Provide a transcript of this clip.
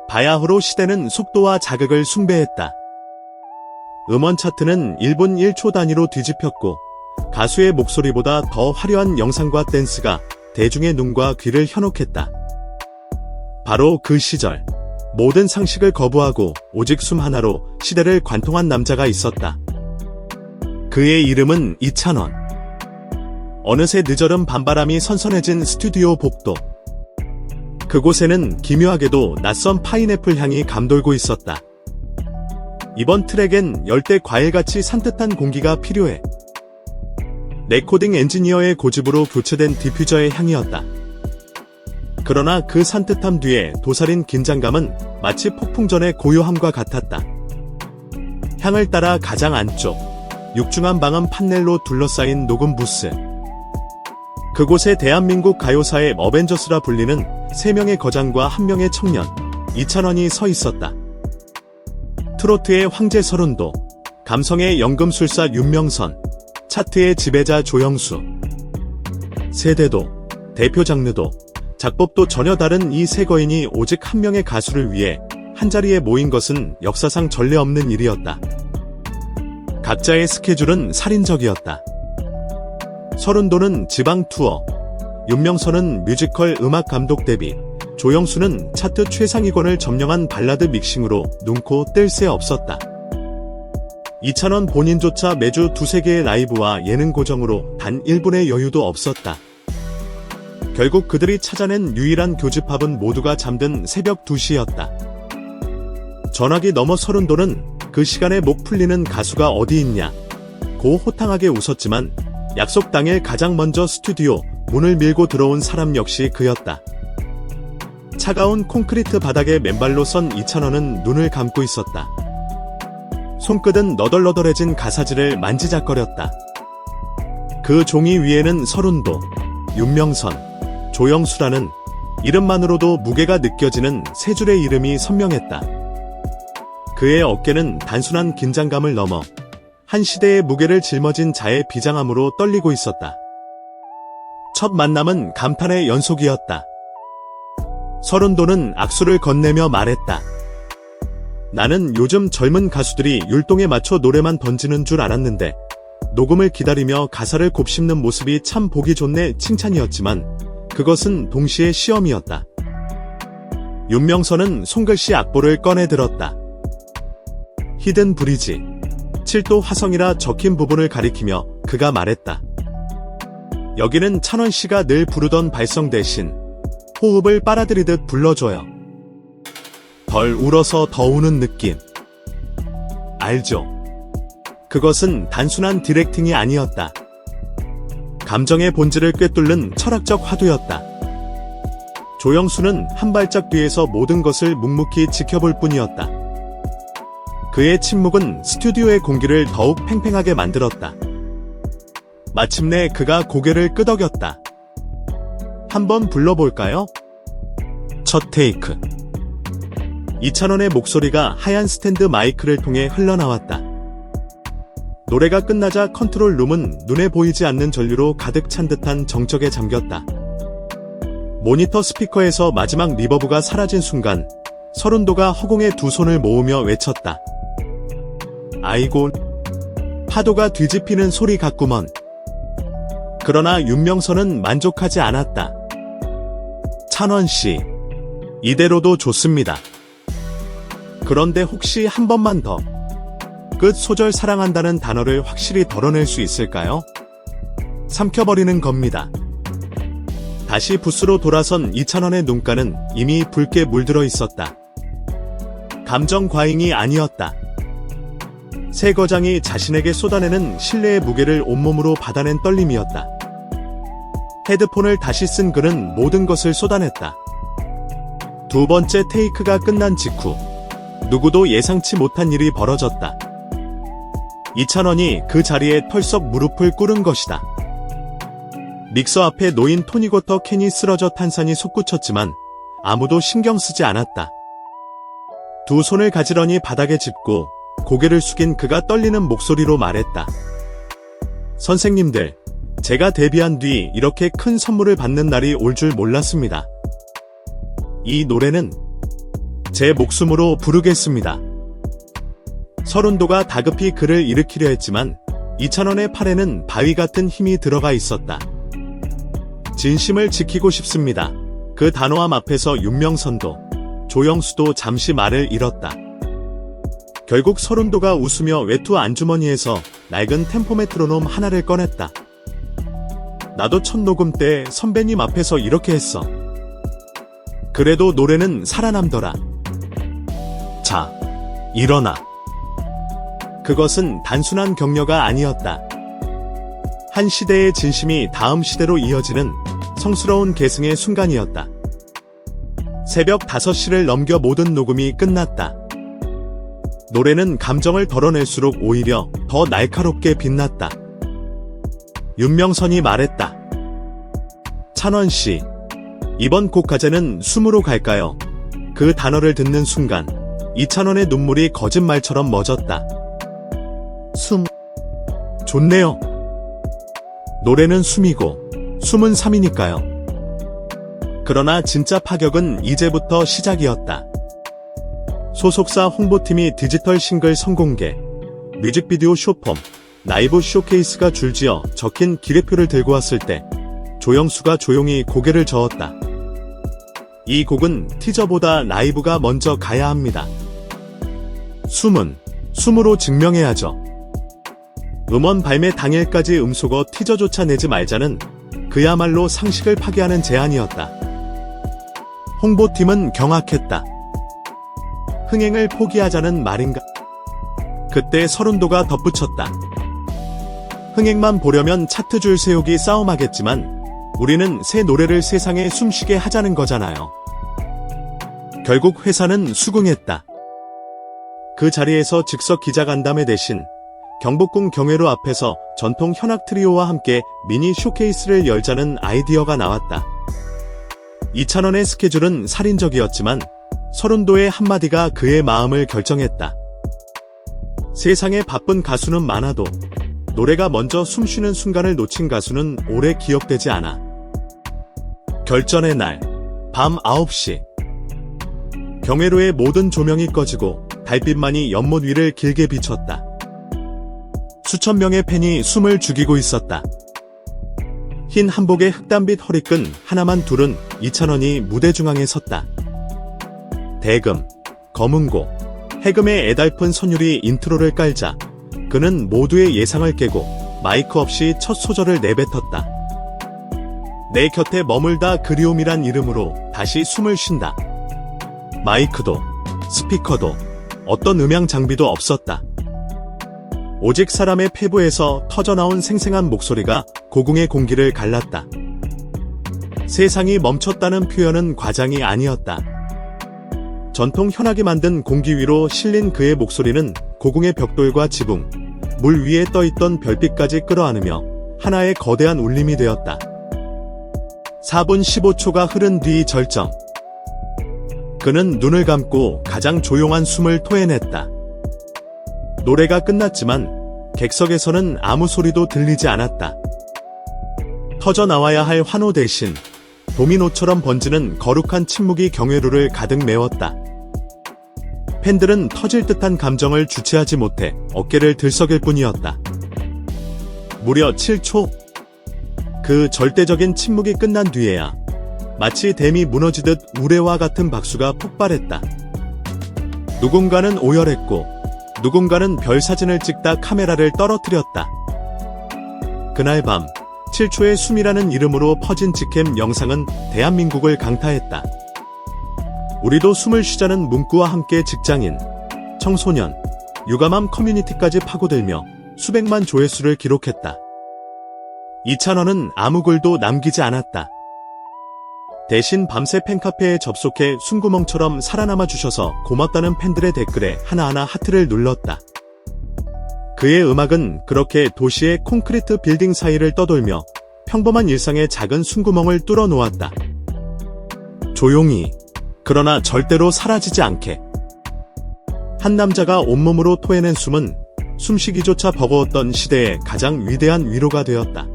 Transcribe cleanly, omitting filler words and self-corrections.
바야흐로 시대는 속도와 자극을 숭배했다. 음원 차트는 1분 1초 단위로 뒤집혔고 가수의 목소리보다 더 화려한 영상과 댄스가 대중의 눈과 귀를 현혹했다. 바로 그 시절, 모든 상식을 거부하고 오직 숨 하나로 시대를 관통한 남자가 있었다. 그의 이름은 이찬원. 어느새 늦어름 밤바람이 선선해진 스튜디오 복도. 그곳에는 기묘하게도 낯선 파인애플 향이 감돌고 있었다. 이번 트랙엔 열대 과일같이 산뜻한 공기가 필요해. 레코딩 엔지니어의 고집으로 교체된 디퓨저의 향이었다. 그러나 그 산뜻함 뒤에 도사린 긴장감은 마치 폭풍 전의 고요함과 같았다. 향을 따라 가장 안쪽, 육중한 방음 판넬로 둘러싸인 녹음 부스. 그곳에 대한민국 가요사의 어벤져스라 불리는 3명의 거장과 1명의 청년, 이찬원이 서 있었다. 트로트의 황제 서른도, 감성의 연금술사 윤명선, 차트의 지배자 조영수. 세대도, 대표 장르도, 작법도 전혀 다른 이 세 거인이 오직 한 명의 가수를 위해 한자리에 모인 것은 역사상 전례 없는 일이었다. 각자의 스케줄은 살인적이었다. 서른도는 지방 투어, 윤명선은 뮤지컬 음악 감독 데뷔, 조영수는 차트 최상위권을 점령한 발라드 믹싱으로 눈코 뜰 새 없었다. 이찬원 본인조차 매주 2-3개의 라이브와 예능 고정으로 단 1분의 여유도 없었다. 결국 그들이 찾아낸 유일한 교집합은 모두가 잠든 새벽 2시였다. 전화기 너머 서른도는 그 시간에 목 풀리는 가수가 어디 있냐 고 호탕하게 웃었지만 약속 당일 가장 먼저 스튜디오 문을 밀고 들어온 사람 역시 그였다. 차가운 콘크리트 바닥에 맨발로 선 이찬원은 눈을 감고 있었다. 손끝은 너덜너덜해진 가사지를 만지작거렸다. 그 종이 위에는 서른도, 윤명선, 조영수라는 이름만으로도 무게가 느껴지는 세 줄의 이름이 선명했다. 그의 어깨는 단순한 긴장감을 넘어 한 시대의 무게를 짊어진 자의 비장함으로 떨리고 있었다. 첫 만남은 감탄의 연속이었다. 서른도는 악수를 건네며 말했다. 나는 요즘 젊은 가수들이 율동에 맞춰 노래만 던지는 줄 알았는데 녹음을 기다리며 가사를 곱씹는 모습이 참 보기 좋네 칭찬이었지만 그것은 동시에 시험이었다. 윤명선은 손글씨 악보를 꺼내 들었다. 히든 브리지, 7도 화성이라 적힌 부분을 가리키며 그가 말했다. 여기는 찬원씨가 늘 부르던 발성 대신 호흡을 빨아들이듯 불러줘요. 덜 울어서 더 우는 느낌. 알죠? 그것은 단순한 디렉팅이 아니었다. 감정의 본질을 꿰뚫는 철학적 화두였다. 조영수는 한 발짝 뒤에서 모든 것을 묵묵히 지켜볼 뿐이었다. 그의 침묵은 스튜디오의 공기를 더욱 팽팽하게 만들었다. 마침내 그가 고개를 끄덕였다. 한번 불러볼까요? 첫 테이크. 이찬원의 목소리가 하얀 스탠드 마이크를 통해 흘러나왔다. 노래가 끝나자 컨트롤룸은 눈에 보이지 않는 전류로 가득 찬 듯한 정적에 잠겼다. 모니터 스피커에서 마지막 리버브가 사라진 순간 서른도가 허공에 두 손을 모으며 외쳤다. 아이고, 파도가 뒤집히는 소리 같구먼. 그러나 윤명선은 만족하지 않았다. 찬원씨, 이대로도 좋습니다. 그런데 혹시 한 번만 더 끝 소절 사랑한다는 단어를 확실히 덜어낼 수 있을까요? 삼켜버리는 겁니다. 다시 부스로 돌아선 이찬원의 눈가는 이미 붉게 물들어 있었다. 감정 과잉이 아니었다. 새 거장이 자신에게 쏟아내는 신뢰의 무게를 온몸으로 받아낸 떨림이었다. 헤드폰을 다시 쓴 그는 모든 것을 쏟아냈다. 두 번째 테이크가 끝난 직후 누구도 예상치 못한 일이 벌어졌다. 이찬원이 그 자리에 털썩 무릎을 꿇은 것이다. 믹서 앞에 놓인 토닉워터 캔이 쓰러져 탄산이 솟구쳤지만 아무도 신경 쓰지 않았다. 두 손을 가지런히 바닥에 짚고 고개를 숙인 그가 떨리는 목소리로 말했다. 선생님들, 제가 데뷔한 뒤 이렇게 큰 선물을 받는 날이 올 줄 몰랐습니다. 이 노래는 제 목숨으로 부르겠습니다. 서른도가 다급히 그를 일으키려 했지만 이찬원의 팔에는 바위 같은 힘이 들어가 있었다. 진심을 지키고 싶습니다. 그 단호함 앞에서 윤명선도 조영수도 잠시 말을 잃었다. 결국 서른도가 웃으며 외투 안주머니에서 낡은 템포메트로놈 하나를 꺼냈다. 나도 첫 녹음 때 선배님 앞에서 이렇게 했어. 그래도 노래는 살아남더라. 자, 일어나. 그것은 단순한 격려가 아니었다. 한 시대의 진심이 다음 시대로 이어지는 성스러운 계승의 순간이었다. 새벽 5시를 넘겨 모든 녹음이 끝났다. 노래는 감정을 덜어낼수록 오히려 더 날카롭게 빛났다. 윤명선이 말했다. 찬원씨, 이번 곡 가제는 숨으로 갈까요? 그 단어를 듣는 순간 이찬원의 눈물이 거짓말처럼 멎었다. 숨. 좋네요. 노래는 숨이고 숨은 삶이니까요. 그러나 진짜 파격은 이제부터 시작이었다. 소속사 홍보팀이 디지털 싱글 선공개, 뮤직비디오 쇼폼, 라이브 쇼케이스가 줄지어 적힌 기획표를 들고 왔을 때 조영수가 조용히 고개를 저었다. 이 곡은 티저보다 라이브가 먼저 가야 합니다. 숨은 숨으로 증명해야죠. 음원 발매 당일까지 음소거 티저조차 내지 말자는 그야말로 상식을 파괴하는 제안이었다. 홍보팀은 경악했다. 흥행을 포기하자는 말인가? 그때 서른도가 덧붙였다. 흥행만 보려면 차트 줄 세우기 싸움하겠지만 우리는 새 노래를 세상에 숨쉬게 하자는 거잖아요. 결국 회사는 수긍했다. 그 자리에서 즉석 기자간담회 대신 경복궁 경회로 앞에서 전통 현악 트리오와 함께 미니 쇼케이스를 열자는 아이디어가 나왔다. 이찬원의 스케줄은 살인적이었지만 서른도의 한마디가 그의 마음을 결정했다. 세상에 바쁜 가수는 많아도 노래가 먼저 숨쉬는 순간을 놓친 가수는 오래 기억되지 않아. 결전의 날, 밤 9시. 경회로의 모든 조명이 꺼지고 달빛만이 연못 위를 길게 비췄다. 수천 명의 팬이 숨을 죽이고 있었다. 흰 한복의 흑단빛 허리끈 하나만 두른 이찬원이 무대 중앙에 섰다. 대금, 검은고, 해금의 애달픈 선율이 인트로를 깔자 그는 모두의 예상을 깨고 마이크 없이 첫 소절을 내뱉었다. 내 곁에 머물다 그리움이란 이름으로 다시 숨을 쉰다. 마이크도 스피커도 어떤 음향 장비도 없었다. 오직 사람의 폐부에서 터져나온 생생한 목소리가 고궁의 공기를 갈랐다. 세상이 멈췄다는 표현은 과장이 아니었다. 전통 현악이 만든 공기 위로 실린 그의 목소리는 고궁의 벽돌과 지붕, 물 위에 떠있던 별빛까지 끌어안으며 하나의 거대한 울림이 되었다. 4분 15초가 흐른 뒤 절정. 그는 눈을 감고 가장 조용한 숨을 토해냈다. 노래가 끝났지만 객석에서는 아무 소리도 들리지 않았다. 터져나와야 할 환호 대신 도미노처럼 번지는 거룩한 침묵이 경회로를 가득 메웠다. 팬들은 터질 듯한 감정을 주체하지 못해 어깨를 들썩일 뿐이었다. 무려 7초? 그 절대적인 침묵이 끝난 뒤에야 마치 댐이 무너지듯 우레와 같은 박수가 폭발했다. 누군가는 오열했고 누군가는 별 사진을 찍다 카메라를 떨어뜨렸다. 그날 밤 7초의 숨이라는 이름으로 퍼진 직캠 영상은 대한민국을 강타했다. 우리도 숨을 쉬자는 문구와 함께 직장인, 청소년, 유감함 커뮤니티까지 파고들며 수백만 조회수를 기록했다. 이찬원은 아무 글도 남기지 않았다. 대신 밤새 팬카페에 접속해 숨구멍처럼 살아남아 주셔서 고맙다는 팬들의 댓글에 하나하나 하트를 눌렀다. 그의 음악은 그렇게 도시의 콘크리트 빌딩 사이를 떠돌며 평범한 일상의 작은 숨구멍을 뚫어 놓았다. 조용히, 그러나 절대로 사라지지 않게. 한 남자가 온몸으로 토해낸 숨은 숨쉬기조차 버거웠던 시대의 가장 위대한 위로가 되었다.